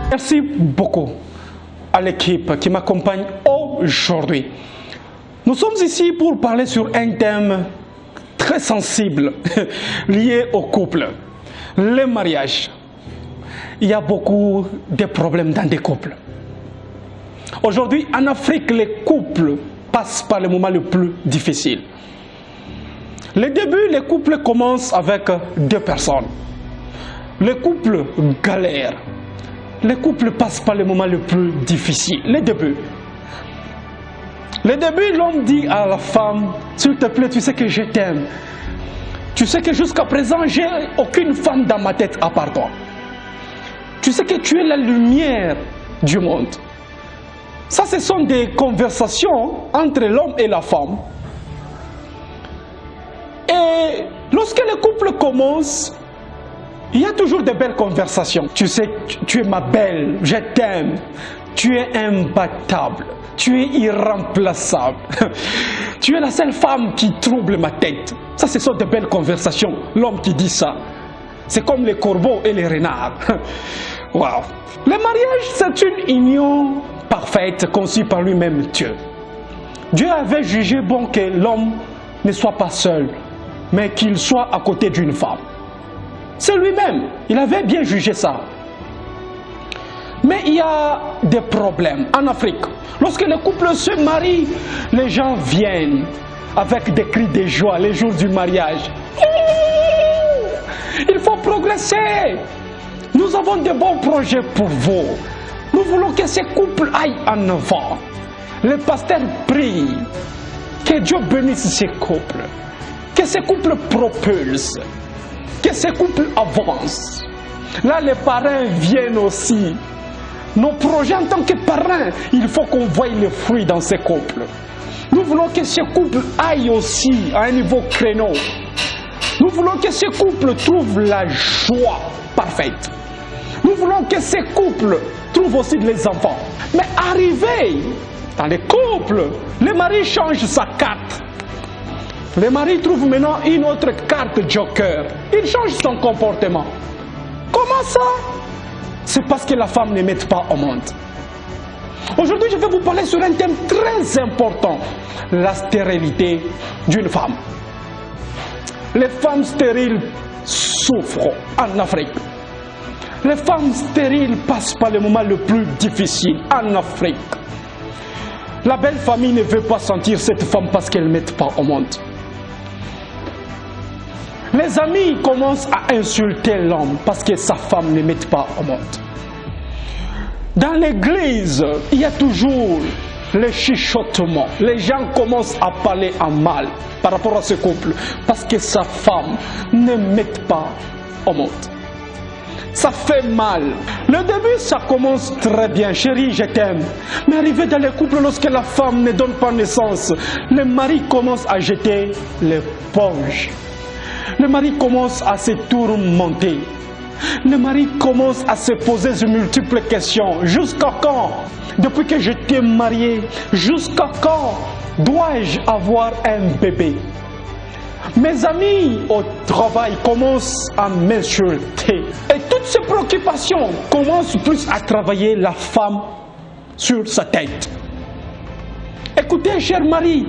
Merci beaucoup à l'équipe qui m'accompagne aujourd'hui. Nous sommes ici pour parler sur un thème très sensible lié au couple, le mariage. Il y a beaucoup de problèmes dans des couples. Aujourd'hui, en Afrique, les couples passent par le moment le plus difficile. Le début, les couples commencent avec deux personnes. Les couples galèrent. Les couples passent par le moment le plus difficile. Le début. Le début, l'homme dit à la femme, s'il te plaît, tu sais que je t'aime. Tu sais que jusqu'à présent, j'ai aucune femme dans ma tête à part toi. Tu sais que tu es la lumière du monde. Ça, ce sont des conversations entre l'homme et la femme. Et lorsque le couple commence, il y a toujours de belles conversations. Tu sais, tu es ma belle, je t'aime. Tu es imbattable. Tu es irremplaçable. Tu es la seule femme qui trouble ma tête. Ça, ce sont de belles conversations. L'homme qui dit ça, c'est comme les corbeaux et les renards. Waouh! Le mariage, c'est une union parfaite conçue par lui-même Dieu. Dieu avait jugé bon que l'homme ne soit pas seul, mais qu'il soit à côté d'une femme. C'est lui-même, il avait bien jugé ça. Mais il y a des problèmes en Afrique. Lorsque les couples se marient, les gens viennent avec des cris de joie les jours du mariage. Il faut progresser. Nous avons de bons projets pour vous. Nous voulons que ces couples aillent en avant. Le pasteur prie que Dieu bénisse ces couples. Que ces couples propulsent. Que ces couples avancent. Là, les parrains viennent aussi. Nos projets en tant que parrains, il faut qu'on voie les fruits dans ces couples. Nous voulons que ces couples aillent aussi à un niveau créneau. Nous voulons que ces couples trouvent la joie parfaite. Nous voulons que ces couples trouvent aussi les enfants. Mais arrivé dans les couples, le mari change sa carte. Le mari trouve maintenant une autre carte joker. Il change son comportement. Comment ça? C'est parce que la femme ne met pas au monde. Aujourd'hui, je vais vous parler sur un thème très important. La stérilité d'une femme. Les femmes stériles souffrent en Afrique. Les femmes stériles passent par le moment le plus difficile en Afrique. La belle famille ne veut pas sentir cette femme parce qu'elle ne met pas au monde. Les amis commencent à insulter l'homme parce que sa femme ne met pas au monde. Dans l'église, il y a toujours les chuchotements. Les gens commencent à parler en mal par rapport à ce couple parce que sa femme ne met pas au monde. Ça fait mal. Le début, ça commence très bien. Chérie, je t'aime. Mais arrivé dans les couples, lorsque la femme ne donne pas naissance, le mari commence à jeter l'éponge. Le mari commence à se tourmenter. Le mari commence à se poser de multiples questions. Jusqu'à quand? Depuis que je t'ai marié, jusqu'à quand dois-je avoir un bébé? Mes amis au travail commencent à m'insulter. Et toutes ces préoccupations commencent plus à travailler la femme sur sa tête. Écoutez, cher mari,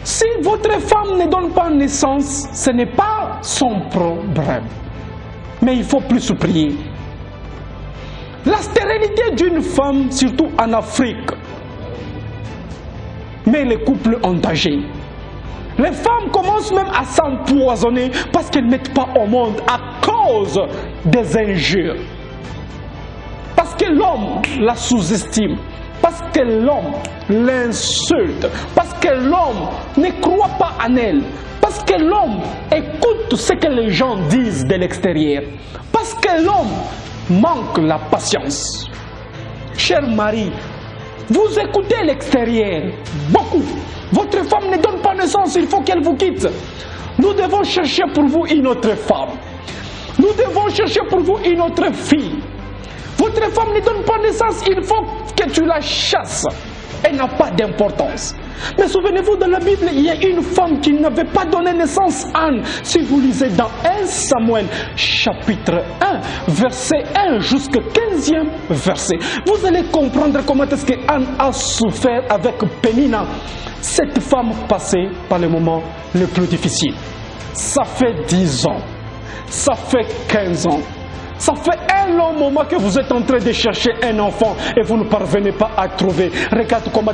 si votre femme ne donne pas naissance, ce n'est pas son problème. Mais il faut plus prier. La stérilité d'une femme, surtout en Afrique, met les couples en danger. Les femmes commencent même à s'empoisonner parce qu'elles ne mettent pas au monde à cause des injures. Parce que l'homme la sous-estime. Parce que l'homme l'insulte. Parce que l'homme ne croit pas en elle. Parce que l'homme écoute ce que les gens disent de l'extérieur. Parce que l'homme manque la patience. Cher mari, vous écoutez l'extérieur beaucoup. Votre femme ne donne pas naissance, il faut qu'elle vous quitte. Nous devons chercher pour vous une autre femme. Nous devons chercher pour vous une autre fille. Votre femme ne donne pas naissance, il faut que tu la chasses. elle n'a pas d'importance. Mais souvenez-vous, dans la Bible, il y a une femme qui n'avait pas donné naissance à Anne. Si vous lisez dans 1 Samuel, chapitre 1, verset 1 jusqu'au 15e verset, vous allez comprendre comment est-ce que Anne a souffert avec Pénina. Cette femme passait par les moments les plus difficiles. Ça fait 10 ans, ça fait 15 ans. Ça fait un long moment que vous êtes en train de chercher un enfant et vous ne parvenez pas à trouver. Regardez comment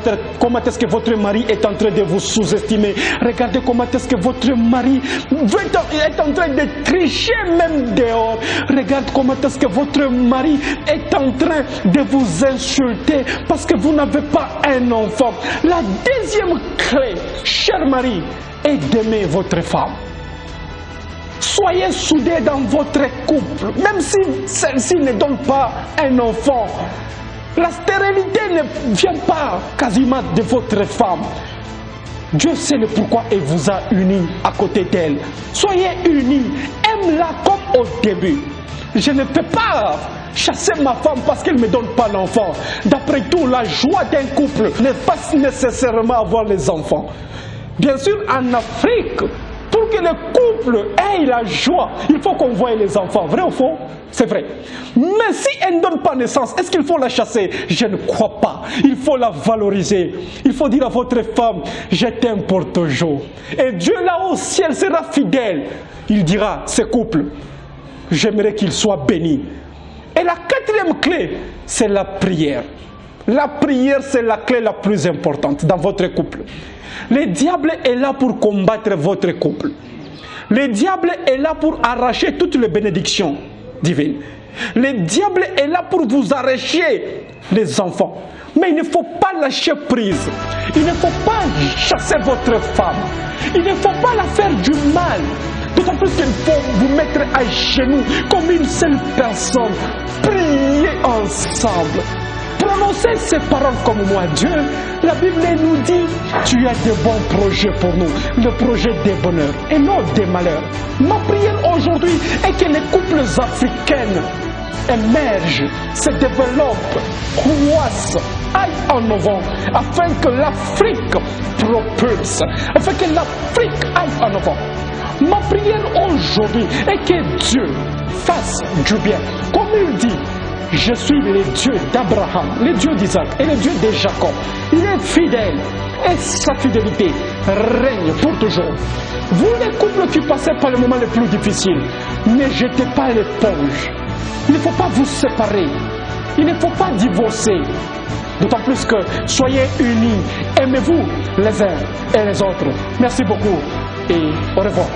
est-ce que votre mari est en train de vous sous-estimer. Regardez comment est-ce que votre mari est en train de tricher même dehors. Regardez comment est-ce que votre mari est en train de vous insulter parce que vous n'avez pas un enfant. La deuxième clé, cher mari, est d'aimer votre femme. Soyez soudés dans votre couple, même si celle-ci ne donne pas un enfant. La stérilité ne vient pas quasiment de votre femme. Dieu sait le pourquoi il vous a unis à côté d'elle. Soyez unis, aime-la comme au début. Je ne peux pas chasser ma femme parce qu'elle ne me donne pas l'enfant. D'après tout, la joie d'un couple n'est pas nécessairement avoir les enfants. Bien sûr, en Afrique, pour que le couple ait la joie, il faut qu'on voie les enfants. Vrai ou faux? C'est vrai. Mais si elle ne donne pas naissance, est-ce qu'il faut la chasser? Je ne crois pas. Il faut la valoriser. Il faut dire à votre femme, je t'aime pour toujours. Et Dieu là au ciel sera fidèle. Il dira, ce couple, j'aimerais qu'il soit béni. Et la quatrième clé, c'est la prière. La prière, c'est la clé la plus importante dans votre couple. Le diable est là pour combattre votre couple. Le diable est là pour arracher toutes les bénédictions divines. Le diable est là pour vous arracher les enfants. Mais il ne faut pas lâcher prise. Il ne faut pas chasser votre femme. Il ne faut pas la faire du mal. D'autant plus qu'il faut vous mettre à genoux comme une seule personne. Priez ensemble. Prononcez ces paroles comme moi. Dieu, la Bible nous dit, tu as de bons projets pour nous, le projet des bonheurs et non des malheurs. Ma prière aujourd'hui est que les couples africains émergent, se développent, croissent, aillent en avant, afin que l'Afrique propulse, afin que l'Afrique aille en avant. Ma prière aujourd'hui est que Dieu fasse du bien, comme il dit. Je suis le Dieu d'Abraham, le Dieu d'Isaac et le Dieu de Jacob. Il est fidèle et sa fidélité règne pour toujours. Vous les couples qui passez par les moments les plus difficiles, ne jetez pas l'éponge. Il ne faut pas vous séparer. Il ne faut pas divorcer. D'autant plus que soyez unis. Aimez-vous les uns et les autres. Merci beaucoup et au revoir.